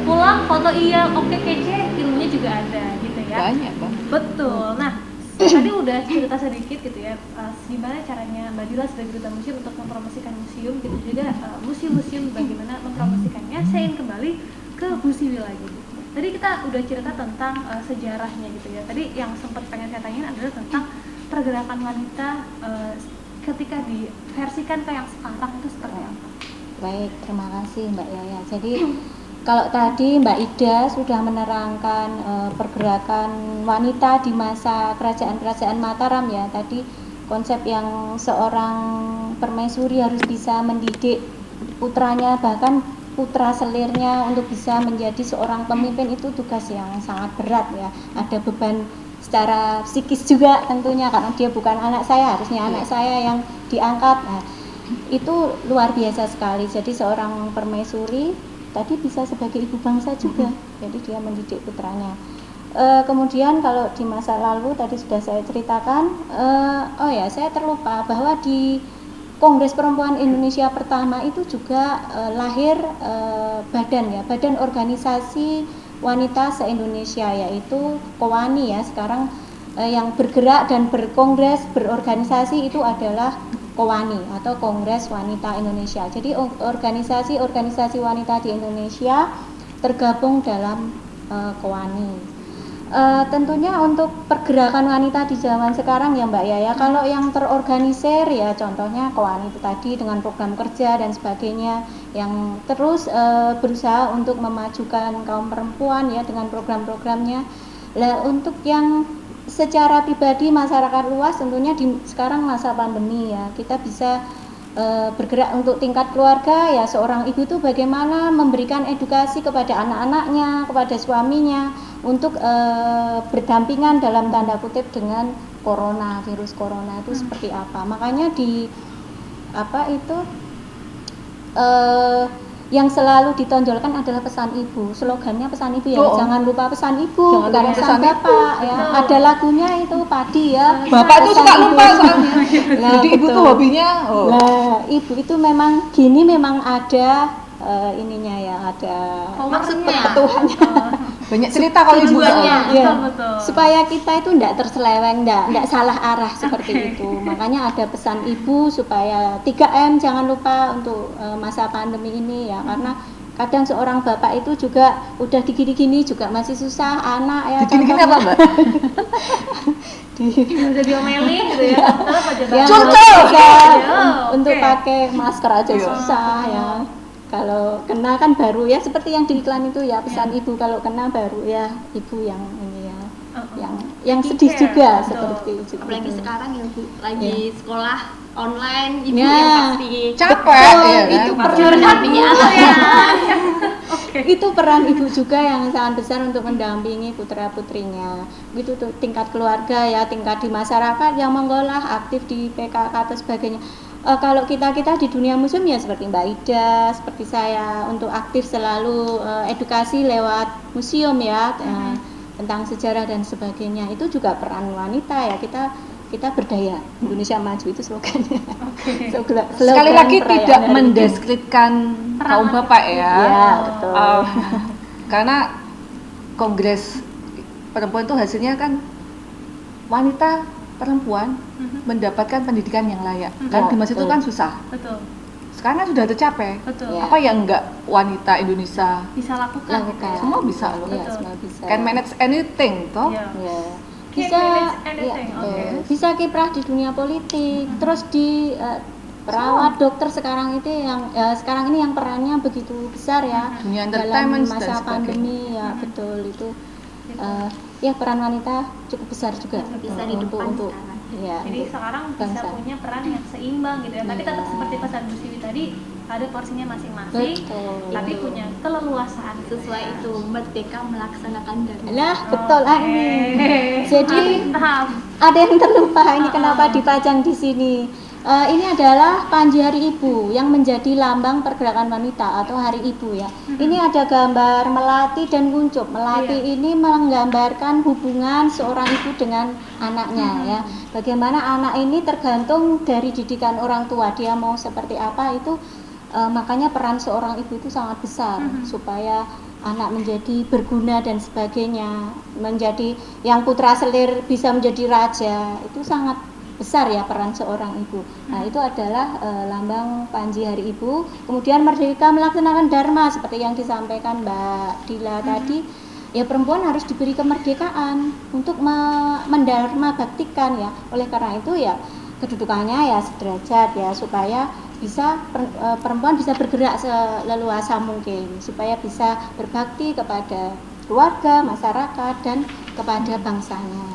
pulang foto iya, oke, kece, ilmunya juga ada gitu ya. Banyak banget. Betul. Nah, tadi udah cerita sedikit gitu ya, gimana caranya Mbak Dila sebagai duta museum untuk mempromosikan museum, gitu juga museum-museum bagaimana mempromosikannya. Saya ingin kembali ke Bu Siwi lagi. Tadi kita udah cerita tentang sejarahnya gitu ya. Tadi yang sempat pengen saya tanyain adalah tentang pergerakan wanita ketika diversikan ke yang sekarang itu seperti apa? Baik, terima kasih Mbak Yaya. Jadi kalau tadi Mbak Ida sudah menerangkan pergerakan wanita di masa kerajaan-kerajaan Mataram ya. Tadi konsep yang seorang permaisuri harus bisa mendidik putranya, bahkan putra selirnya untuk bisa menjadi seorang pemimpin, itu tugas yang sangat berat ya. Ada beban secara psikis juga tentunya, karena dia bukan anak saya, harusnya anak saya yang diangkat. Nah, itu luar biasa sekali. Jadi seorang permaisuri tadi bisa sebagai ibu bangsa juga, jadi dia mendidik putranya. Kemudian kalau di masa lalu tadi sudah saya ceritakan, saya terlupa bahwa di Kongres Perempuan Indonesia pertama itu juga lahir badan organisasi wanita se-Indonesia, yaitu KOWANI ya. Sekarang yang bergerak dan berkongres berorganisasi itu adalah KOWANI atau Kongres Wanita Indonesia. Jadi organisasi wanita di Indonesia tergabung dalam KOWANI. Tentunya untuk pergerakan wanita di zaman sekarang ya Mbak Yaya, kalau yang terorganisir ya contohnya KOWANI itu tadi dengan program kerja dan sebagainya, yang terus berusaha untuk memajukan kaum perempuan ya dengan program-programnya. Lah untuk yang secara pribadi masyarakat luas, tentunya sekarang masa pandemi ya, kita bisa bergerak untuk tingkat keluarga ya. Seorang ibu itu bagaimana memberikan edukasi kepada anak-anaknya, kepada suaminya untuk berdampingan dalam tanda kutip dengan virus corona itu seperti apa. Makanya yang selalu ditonjolkan adalah pesan ibu. Slogannya pesan ibu ya, jangan lupa pesan ibu, bukan pesan bapak ya. Ada lagunya itu Padi ya. Bapak itu suka lupa soalnya. Nah, jadi ibu tuh hobinya. Nah, ibu itu memang gini, memang ada ininya ya, ada Maksudnya petuhannya. Banyak cerita kalau ibu Tujuannya. Ya, Betul. supaya kita itu tidak terseleweng, tidak salah arah seperti itu. Makanya ada pesan ibu supaya 3M jangan lupa untuk masa pandemi ini ya, karena kadang seorang bapak itu juga udah digini-gini juga masih susah anak ya. Digini-gini apa Mbak? Nggak bisa diomelin gitu ya. Tetap aja Ya, Curcol! juga Ya, untuk oke. pakai masker aja Iya. susah ya. Kalau kena kan baru ya seperti yang di iklan itu ya, pesan ibu kalau kena baru ya ibu yang ini ya, yang Taking sedih care, juga betul. seperti itu. Apalagi sekarang ya Bu, lagi sekolah online, ibu Ya. yang pasti Capek Betul, ya kan? itu pasti peran mendampingi Iya. anak. itu peran ibu juga yang sangat besar untuk mendampingi putra putrinya. Begitu tuh tingkat keluarga ya, tingkat di masyarakat yang menggolah aktif di PKK atau sebagainya. Kalau kita di dunia museum ya seperti Mbak Ida, seperti saya untuk aktif selalu edukasi lewat museum ya, tentang sejarah dan sebagainya. Itu juga peran wanita ya, kita berdaya, Indonesia maju itu slogannya. Sekali lagi perayaan tidak hari ini. mendeskripsikan kaum bapak ya. Ya, betul. Karena Kongres Perempuan itu hasilnya kan wanita perempuan mendapatkan pendidikan yang layak. Kan di masa itu betul. kan susah. Betul. Sekarang kan sudah tercapai. Betul. Ya. Apa yang enggak wanita Indonesia Bisa lakukan. Lakukan. semua bisa loh. Ya, Betul. semua bisa. Can manage anything toh. Iya. Ya. Can Bisa manage ya, anything, betul. oke. Bisa kiprah di dunia politik, terus di perawat dokter sekarang itu yang sekarang ini yang perannya begitu besar ya Dunia dalam entertainment dan masa sebagainya. pandemi ya betul itu ya peran wanita cukup besar juga Bisa di depan untuk sekarang. ya Jadi untuk sekarang bisa bangsa. punya peran yang seimbang gitu ya. Tapi Iya. tetap seperti pesan Bu Siwi tadi, ada porsinya masing-masing, Betul. tapi punya keleluasaan gitu Sesuai ya. itu merdeka melaksanakan dharma. Lah betul Oke. ini. Jadi Mantap. ada yang terlupa ini kenapa dipajang di sini. Ini adalah Panji Hari Ibu yang menjadi lambang pergerakan wanita atau Hari Ibu ya. Ini ada gambar melati dan kuncup. Melati ini menggambarkan hubungan seorang ibu dengan anaknya ya. Bagaimana anak ini tergantung dari didikan orang tua, dia mau seperti apa itu makanya peran seorang ibu itu sangat besar supaya anak menjadi berguna dan sebagainya, menjadi yang putra selir bisa menjadi raja, itu sangat besar ya peran seorang ibu. Nah itu adalah lambang Panji Hari Ibu. Kemudian merdeka melaksanakan dharma seperti yang disampaikan Mbak Dila tadi. Ya perempuan harus diberi kemerdekaan untuk mendharma baktikan ya. Oleh karena itu ya kedudukannya ya sederajat ya supaya bisa perempuan bisa bergerak seleluasa mungkin supaya bisa berbakti kepada keluarga, masyarakat dan kepada bangsanya.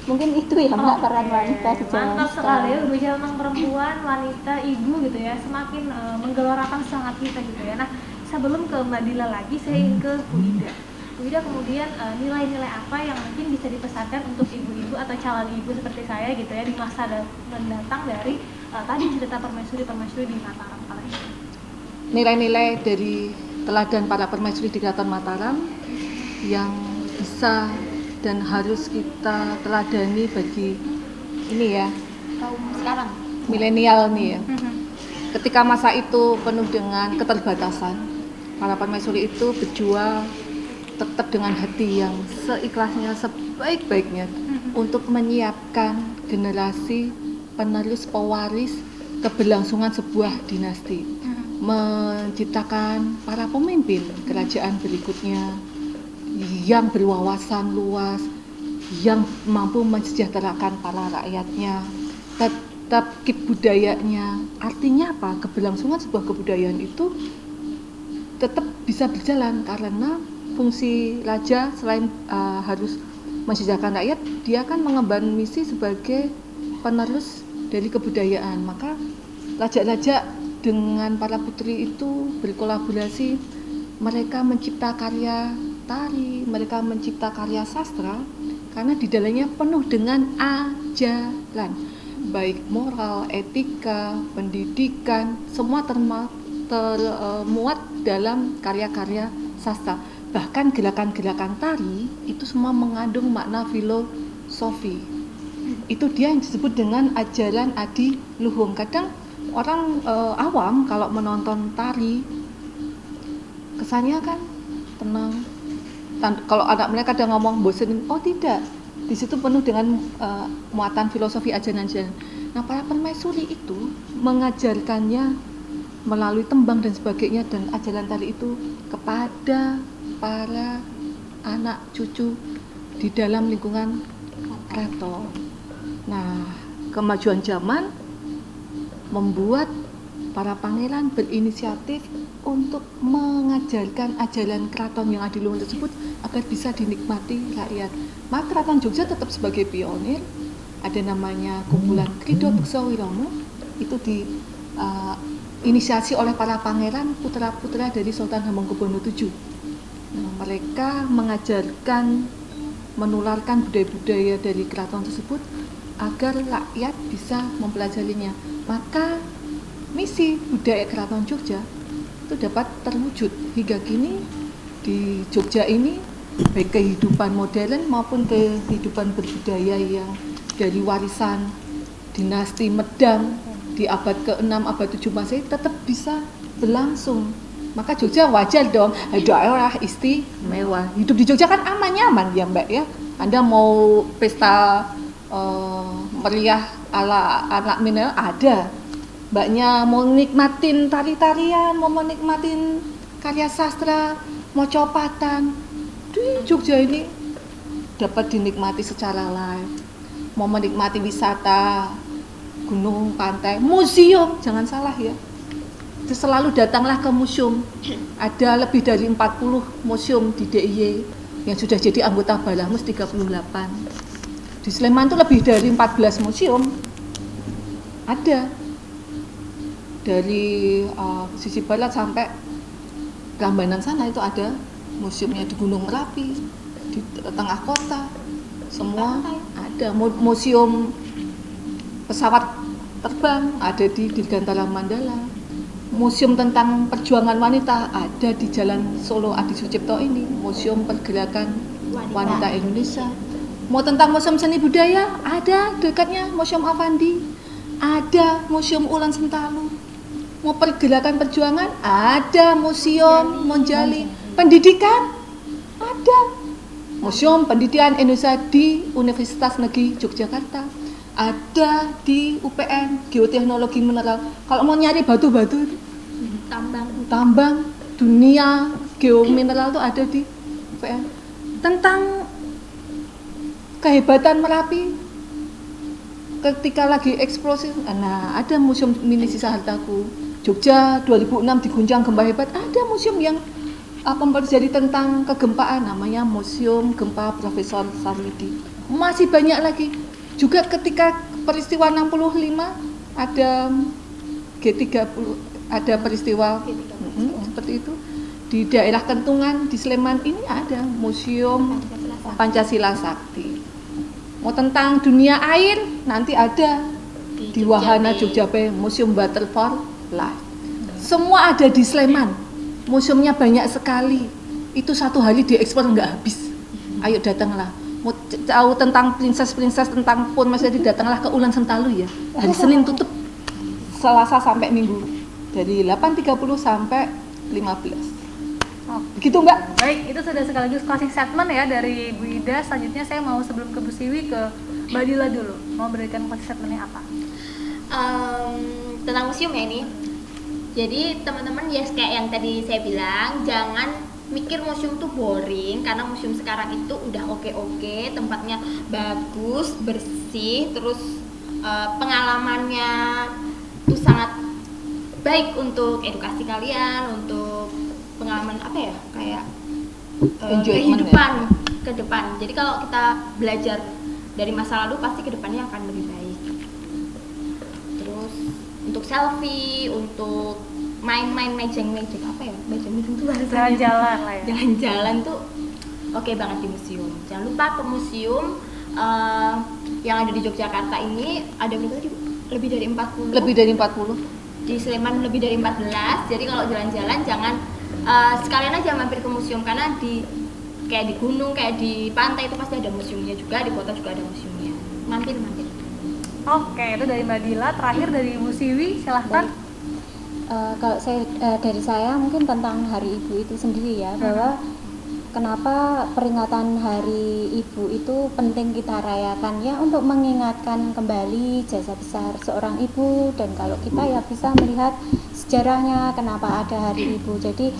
Mungkin itu ya Mbak peran wanita di zaman Mantap sekali ya, sekarang. berbicara tentang perempuan, wanita, ibu gitu ya, semakin menggelorakan semangat kita gitu ya. Nah, sebelum ke Mbak Dila lagi, saya ingin ke Bu Ida. Bu Ida kemudian nilai-nilai apa yang mungkin bisa dipesankan untuk ibu-ibu atau calon ibu seperti saya gitu ya di masa mendatang dari tadi cerita permaisuri di Mataram kala ini. Nilai-nilai dari teladan para permaisuri di Keraton Mataram yang bisa dan harus kita teladani bagi ini ya Kaum sekarang. milenial nih ya. Ketika masa itu penuh dengan keterbatasan, para permaisuri itu berjuang tetap dengan hati yang seikhlasnya, sebaik-baiknya untuk menyiapkan generasi penerus pewaris keberlangsungan sebuah dinasti, menciptakan para pemimpin kerajaan berikutnya yang berwawasan luas, yang mampu mensejahterakan para rakyatnya, tetap keep budayanya. Artinya apa? Keberlangsungan sebuah kebudayaan itu tetap bisa berjalan karena fungsi raja selain harus mensejahterakan rakyat, dia kan mengemban misi sebagai penerus dari kebudayaan. Maka raja-raja dengan para putri itu berkolaborasi, mereka mencipta karya tari, mereka mencipta karya sastra karena di dalamnya penuh dengan ajaran, baik moral, etika, pendidikan, semua termuat dalam karya-karya sastra. Bahkan gerakan-gerakan tari itu semua mengandung makna filosofi. Itu dia yang disebut dengan ajaran adi luhung. Kadang orang awam kalau menonton tari kesannya kan tenang. Kalau anak mereka kadang ngomong bosen, oh tidak, di situ penuh dengan muatan filosofi ajaran-ajaran. Nah, para permaisuri itu mengajarkannya melalui tembang dan sebagainya dan ajaran tari itu kepada para anak cucu di dalam lingkungan keraton. Nah, kemajuan zaman membuat para pangeran berinisiatif untuk mengajarkan ajaran keraton yang adiluhung tersebut agar bisa dinikmati rakyat. Maka Keraton Jogja tetap sebagai pionir. Ada namanya kumpulan Krido Beksa Wirono, itu inisiasi oleh para pangeran putra-putra dari Sultan Hamengkubuwono VII. Nah, mereka mengajarkan, menularkan budaya-budaya dari keraton tersebut agar rakyat bisa mempelajarinya. Maka misi budaya Keraton Jogja itu dapat terwujud hingga kini. Di Jogja ini baik kehidupan modern maupun kehidupan berbudaya yang dari warisan dinasti Medang di abad ke-6, abad 7 Masehi tetap bisa berlangsung. Maka Jogja wajar dong, daerah istimewa. Hidup di Jogja kan aman-nyaman ya Mbak ya. Anda mau pesta meriah ala anak milenial ada. Mbaknya mau nikmatin tari-tarian, mau menikmatin karya sastra, mau copatan, di Jogja ini dapat dinikmati secara live. Mau menikmati wisata, gunung, pantai, museum, jangan salah ya. Itu selalu datanglah ke museum. Ada lebih dari 40 museum di DIY yang sudah jadi anggota Balammus 38. Di Sleman itu lebih dari 14 museum. Ada. Dari sisi barat sampai Prambanan sana itu ada museumnya. Di Gunung Merapi, di tengah kota, semua ada. Museum pesawat terbang ada di Dirgantara Mandala. Museum tentang perjuangan wanita ada di Jalan Solo Adi Sucipto ini. Museum Pergerakan Wanita Indonesia. Mau tentang museum seni budaya ada dekatnya Museum Avandi. Ada Museum Ulan Sentalu. Mau pergerakan perjuangan ada Museum Monjali. Pendidikan ada Museum Pendidikan Indonesia di Universitas Negeri Yogyakarta, ada di UPN Geoteknologi Mineral. Kalau mau nyari batu-batu tambang dunia geomineral itu ada di UPN. Tentang kehebatan Merapi ketika lagi eksplosif, nah ada Museum Mini Sisa Hartaku. Jogja 2006 diguncang gempa hebat, ada museum yang mempelajari tentang kegempaan, namanya Museum Gempa Profesor Sarwidi. Masih banyak lagi. Juga ketika peristiwa 65 ada G30, ada peristiwa seperti itu. Di daerah Kentungan di Sleman ini ada Museum Pancasila Sakti. Mau tentang dunia air nanti ada di Wahana Jogja Museum Butterfly. Semua ada di Sleman. Museumnya banyak sekali. Itu satu hari diekspor nggak habis. Ayo datanglah. Mau tahu tentang princess tentang Pun Mas Yadi, datanglah ke Ulan Sentalu ya. Hari Senin tutup, Selasa sampai Minggu. Dari 8.30 sampai 15. Begitu Mbak? Baik, itu sudah sekaligus closing statement ya dari Bu Ida. Selanjutnya saya mau sebelum ke Bu Siwi ke Mbak Dila dulu. Mau berikan closing statementnya apa? Tentang museum ya ini. Jadi teman-teman ya kayak yang tadi saya bilang, jangan mikir museum tuh boring, karena museum sekarang itu udah oke, tempatnya bagus, bersih, terus pengalamannya tuh sangat baik untuk edukasi kalian, untuk pengalaman apa ya, kayak kehidupan ke depan. Jadi kalau kita belajar dari masa lalu pasti kedepannya akan lebih baik. Terus untuk selfie, untuk main-main magic apa ya, magic itu Jalan-jalan lah ya. Jalan-jalan tuh oke banget di museum. Jangan lupa ke museum yang ada di Yogyakarta ini ada lebih dari 40. Lebih dari 40. Di Sleman lebih dari 14. Jadi kalau jalan-jalan jangan sekalian aja mampir ke museum, karena kayak di gunung, kayak di pantai itu pasti ada museumnya juga, di kota juga ada museumnya. Mampir. Oke, itu dari Mbak Dila. Terakhir dari Bu Siwi, silahkan. Kalau dari saya mungkin tentang Hari Ibu itu sendiri ya, bahwa kenapa peringatan Hari Ibu itu penting kita rayakan ya, untuk mengingatkan kembali jasa besar seorang ibu, dan kalau kita ya bisa melihat sejarahnya kenapa ada Hari Ibu. Jadi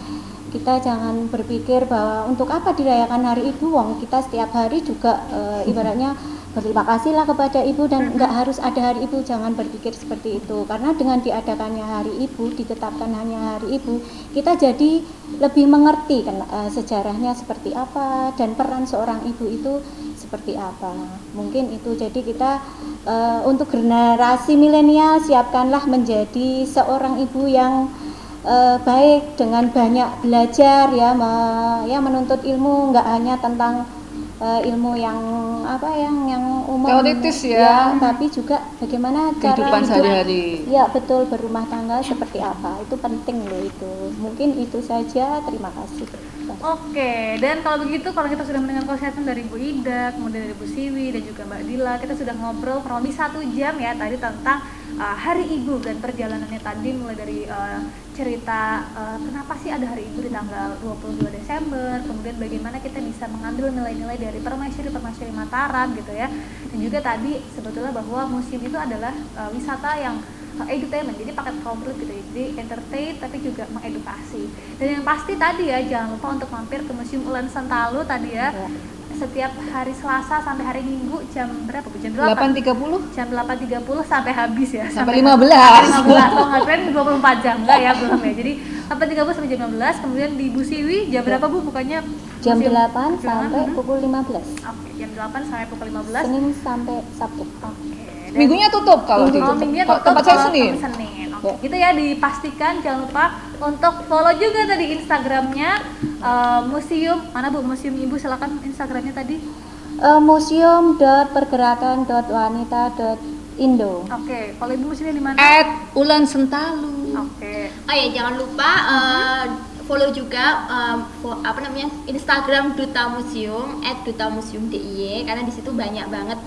kita jangan berpikir bahwa untuk apa dirayakan Hari Ibu, wong kita setiap hari juga ibaratnya berterima kasihlah kepada ibu dan nggak harus ada hari ibu, jangan berpikir seperti itu, karena dengan diadakannya hari ibu, ditetapkan hanya hari ibu, kita jadi lebih mengerti kan sejarahnya seperti apa dan peran seorang ibu itu seperti apa. Mungkin itu, jadi kita untuk generasi milenial siapkanlah menjadi seorang ibu yang baik, dengan banyak belajar ya, menuntut ilmu, nggak hanya tentang ilmu yang yang umum teoritis ya, tapi juga bagaimana cara kehidupan hidup sehari-hari. ya betul, berumah tangga seperti apa, itu penting loh itu. Mungkin itu saja, terima kasih. Oke, dan kalau begitu, kalau kita sudah mendengar kesehatan dari Bu Ida, kemudian dari Bu Siwi dan juga Mbak Dila, kita sudah ngobrol kurang lebih 1 jam ya tadi tentang Hari Ibu dan perjalanannya tadi, mulai dari cerita kenapa sih ada Hari Ibu di tanggal 22 Desember, kemudian bagaimana kita bisa mengambil nilai-nilai dari permaisuri Mataram gitu ya. Dan juga tadi sebetulnya bahwa museum itu adalah wisata yang edutainment, jadi paket komplit gitu, jadi entertain tapi juga mengedukasi. Dan yang pasti tadi ya, jangan lupa untuk mampir ke Museum Ulen Sentalu tadi ya. Setiap hari Selasa sampai hari Minggu jam berapa Bu? Jam 8.30? Jam 8.30 sampai habis ya. Sampai 15. 15. Oh, nggak keren 24 jam enggak ya, belum ya. Jadi 8.30 sampai jam 15, kemudian di Bu Siwi jam berapa Bu bukanya? Jam Museum 8 sampai pukul 15. Oke, jam 8 sampai pukul 15. Senin sampai Sabtu. Oke. Minggunya tutup kalau di minggunya tutup, tempat saya kalau Senin. Senin. Oke. Gitu ya, dipastikan jangan lupa untuk follow juga tadi Instagramnya museum mana Bu? Museum Ibu, silakan Instagramnya tadi. museum.pergerakan.wanita.indo. Oke, kalau Ibu museumnya di mana? @Ulen Sentalu. Oke. Oh ya, jangan lupa follow juga Instagram Duta Museum @dutamuseum.diy, karena di situ banyak banget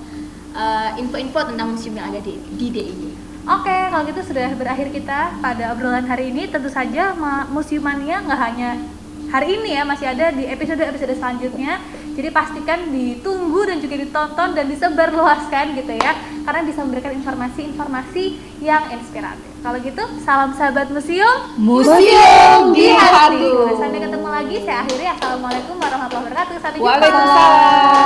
info-info tentang museum yang ada di DIY. Oke, kalau gitu sudah berakhir kita pada obrolan hari ini. Tentu saja Museumania nggak hanya hari ini ya, masih ada di episode-episode selanjutnya. Jadi pastikan ditunggu dan juga ditonton dan disebarluaskan gitu ya, karena bisa memberikan informasi-informasi yang inspiratif. Kalau gitu, salam sahabat museum, Museum di hati. Sampai ketemu lagi, saya akhiri. Assalamualaikum warahmatullahi wabarakatuh. Sampai jumpa. Waalaikumsalam.